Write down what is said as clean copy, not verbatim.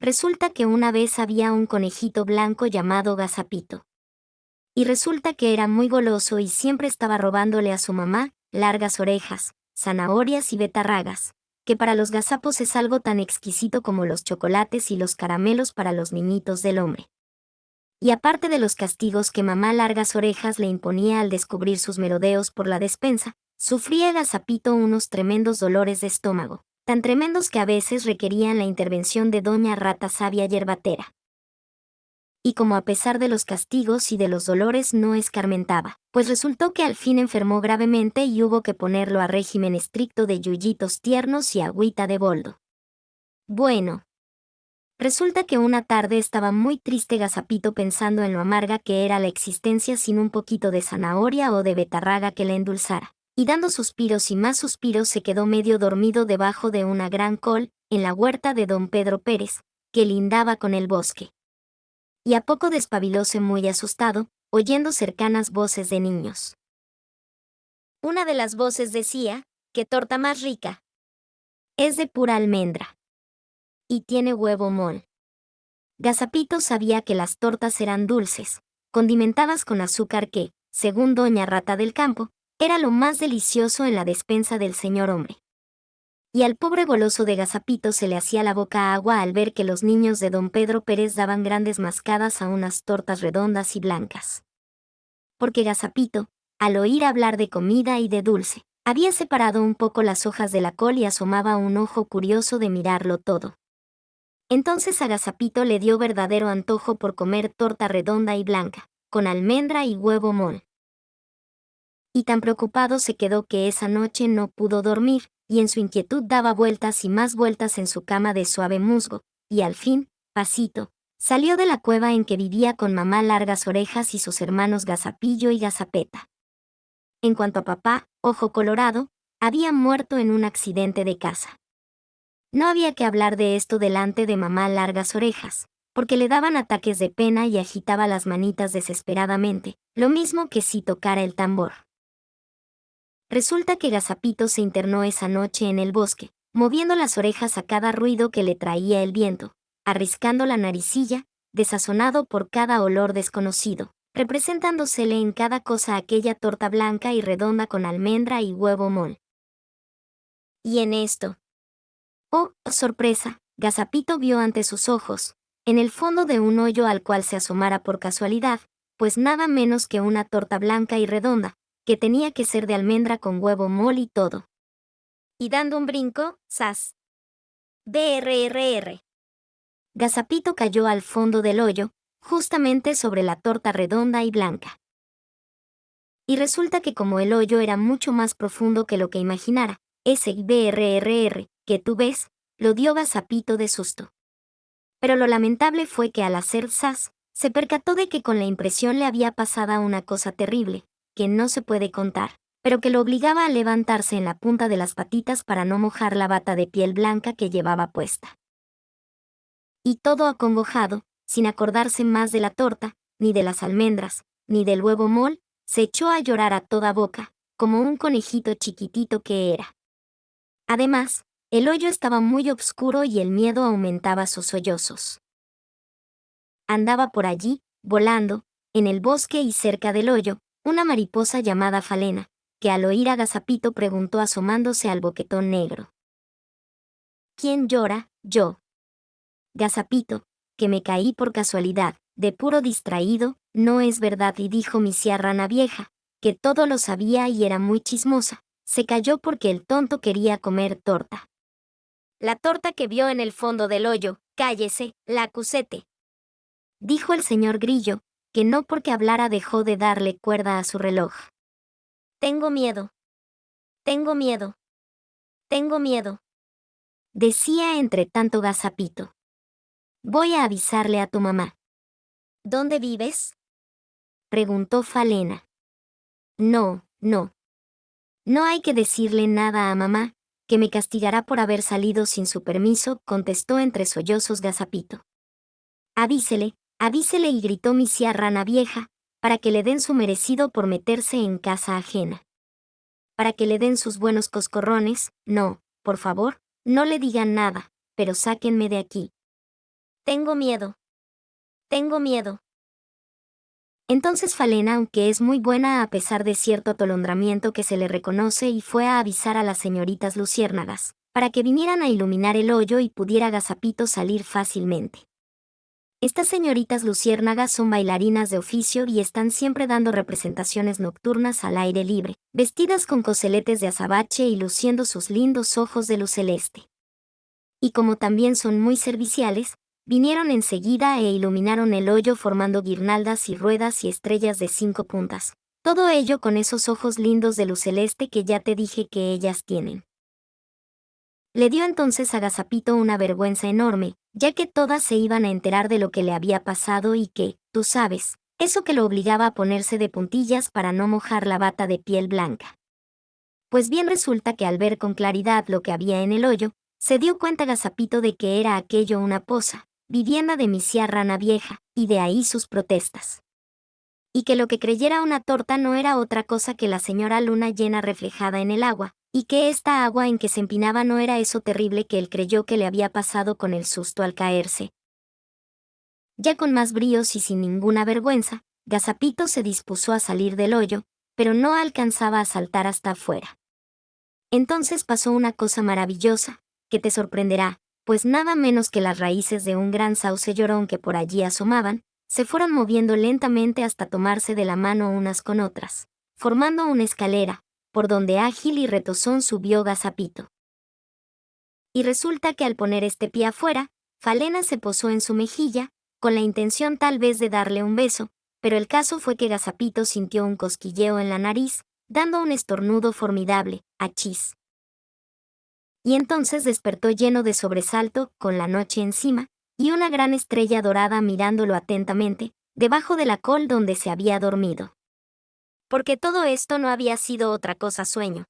Resulta que una vez había un conejito blanco llamado Gazapito. Y resulta que era muy goloso y siempre estaba robándole a su mamá largas orejas, zanahorias y betarragas, que para los gazapos es algo tan exquisito como los chocolates y los caramelos para los niñitos del hombre. Y aparte de los castigos que mamá largas orejas le imponía al descubrir sus merodeos por la despensa, sufría Gazapito unos tremendos dolores de estómago, tan tremendos que a veces requerían la intervención de doña Rata Sabia Yerbatera. Y como a pesar de los castigos y de los dolores no escarmentaba, pues resultó que al fin enfermó gravemente y hubo que ponerlo a régimen estricto de yuyitos tiernos y agüita de boldo. Bueno. Resulta que una tarde estaba muy triste Gazapito pensando en lo amarga que era la existencia sin un poquito de zanahoria o de betarraga que le endulzara, y dando suspiros y más suspiros se quedó medio dormido debajo de una gran col, en la huerta de don Pedro Pérez, que lindaba con el bosque. Y a poco despabilóse muy asustado, oyendo cercanas voces de niños. Una de las voces decía, «¡Qué torta más rica! Es de pura almendra. Y tiene huevo mol». Gazapito sabía que las tortas eran dulces, condimentadas con azúcar que, según doña Rata del Campo, era lo más delicioso en la despensa del señor hombre. Y al pobre goloso de Gazapito se le hacía la boca agua al ver que los niños de don Pedro Pérez daban grandes mascadas a unas tortas redondas y blancas. Porque Gazapito, al oír hablar de comida y de dulce, había separado un poco las hojas de la col y asomaba un ojo curioso de mirarlo todo. Entonces a Gazapito le dio verdadero antojo por comer torta redonda y blanca, con almendra y huevo mol. Y tan preocupado se quedó que esa noche no pudo dormir, y en su inquietud daba vueltas y más vueltas en su cama de suave musgo, y al fin, pasito, salió de la cueva en que vivía con mamá largas orejas y sus hermanos Gazapillo y Gazapeta. En cuanto a papá, Ojo Colorado, había muerto en un accidente de caza. No había que hablar de esto delante de mamá largas orejas, porque le daban ataques de pena y agitaba las manitas desesperadamente, lo mismo que si tocara el tambor. Resulta que Gazapito se internó esa noche en el bosque, moviendo las orejas a cada ruido que le traía el viento, arriscando la naricilla, desazonado por cada olor desconocido, representándosele en cada cosa aquella torta blanca y redonda con almendra y huevo mol. Y en esto, oh, sorpresa, Gazapito vio ante sus ojos, en el fondo de un hoyo al cual se asomara por casualidad, pues nada menos que una torta blanca y redonda, que tenía que ser de almendra con huevo mol y todo. Y dando un brinco, ¡zas! ¡BRRR! Gazapito cayó al fondo del hoyo, justamente sobre la torta redonda y blanca. Y resulta que como el hoyo era mucho más profundo que lo que imaginara, ese BRRR, que tú ves, lo dio Gazapito de susto. Pero lo lamentable fue que al hacer ¡zas!, se percató de que con la impresión le había pasado una cosa terrible, que no se puede contar, pero que lo obligaba a levantarse en la punta de las patitas para no mojar la bata de piel blanca que llevaba puesta. Y todo acongojado, sin acordarse más de la torta, ni de las almendras, ni del huevo mol, se echó a llorar a toda boca, como un conejito chiquitito que era. Además, el hoyo estaba muy oscuro y el miedo aumentaba sus sollozos. Andaba por allí, volando, en el bosque y cerca del hoyo, una mariposa llamada Falena, que al oír a Gazapito preguntó asomándose al boquetón negro. ¿Quién llora? Yo. Gazapito, que me caí por casualidad, de puro distraído, no es verdad, y dijo mi rana vieja, que todo lo sabía y era muy chismosa, se cayó porque el tonto quería comer torta. La torta que vio en el fondo del hoyo, cállese, la acusete. Dijo el señor Grillo, que no porque hablara dejó de darle cuerda a su reloj. Tengo miedo. Tengo miedo. Tengo miedo. Decía entre tanto Gazapito. Voy a avisarle a tu mamá. ¿Dónde vives? Preguntó Falena. No, no. No hay que decirle nada a mamá, que me castigará por haber salido sin su permiso, contestó entre sollozos Gazapito. Avísele, avísele, y gritó mi rana vieja, para que le den su merecido por meterse en casa ajena. Para que le den sus buenos coscorrones, no, por favor, no le digan nada, pero sáquenme de aquí. Tengo miedo. Tengo miedo. Entonces Falena, aunque es muy buena a pesar de cierto atolondramiento que se le reconoce, y fue a avisar a las señoritas luciérnagas, para que vinieran a iluminar el hoyo y pudiera Agazapito salir fácilmente. Estas señoritas luciérnagas son bailarinas de oficio y están siempre dando representaciones nocturnas al aire libre, vestidas con coseletes de azabache y luciendo sus lindos ojos de luz celeste. Y como también son muy serviciales, vinieron enseguida e iluminaron el hoyo formando guirnaldas y ruedas y estrellas de 5 puntas. Todo ello con esos ojos lindos de luz celeste que ya te dije que ellas tienen. Le dio entonces a Agazapito una vergüenza enorme, ya que todas se iban a enterar de lo que le había pasado y que, tú sabes, eso que lo obligaba a ponerse de puntillas para no mojar la bata de piel blanca. Pues bien resulta que al ver con claridad lo que había en el hoyo, se dio cuenta Agazapito de que era aquello una poza, vivienda de Misia Rana Vieja, y de ahí sus protestas. Y que lo que creyera una torta no era otra cosa que la señora Luna llena reflejada en el agua, y que esta agua en que se empinaba no era eso terrible que él creyó que le había pasado con el susto al caerse. Ya con más bríos y sin ninguna vergüenza, Agazapito se dispuso a salir del hoyo, pero no alcanzaba a saltar hasta afuera. Entonces pasó una cosa maravillosa, que te sorprenderá, pues nada menos que las raíces de un gran sauce llorón que por allí asomaban, se fueron moviendo lentamente hasta tomarse de la mano unas con otras, formando una escalera, por donde ágil y retozón subió Agazapito. Y resulta que al poner este pie afuera, Falena se posó en su mejilla, con la intención tal vez de darle un beso, pero el caso fue que Agazapito sintió un cosquilleo en la nariz, dando un estornudo formidable, achís. Y entonces despertó lleno de sobresalto, con la noche encima, y una gran estrella dorada mirándolo atentamente, debajo de la col donde se había dormido. Porque todo esto no había sido otra cosa sueño,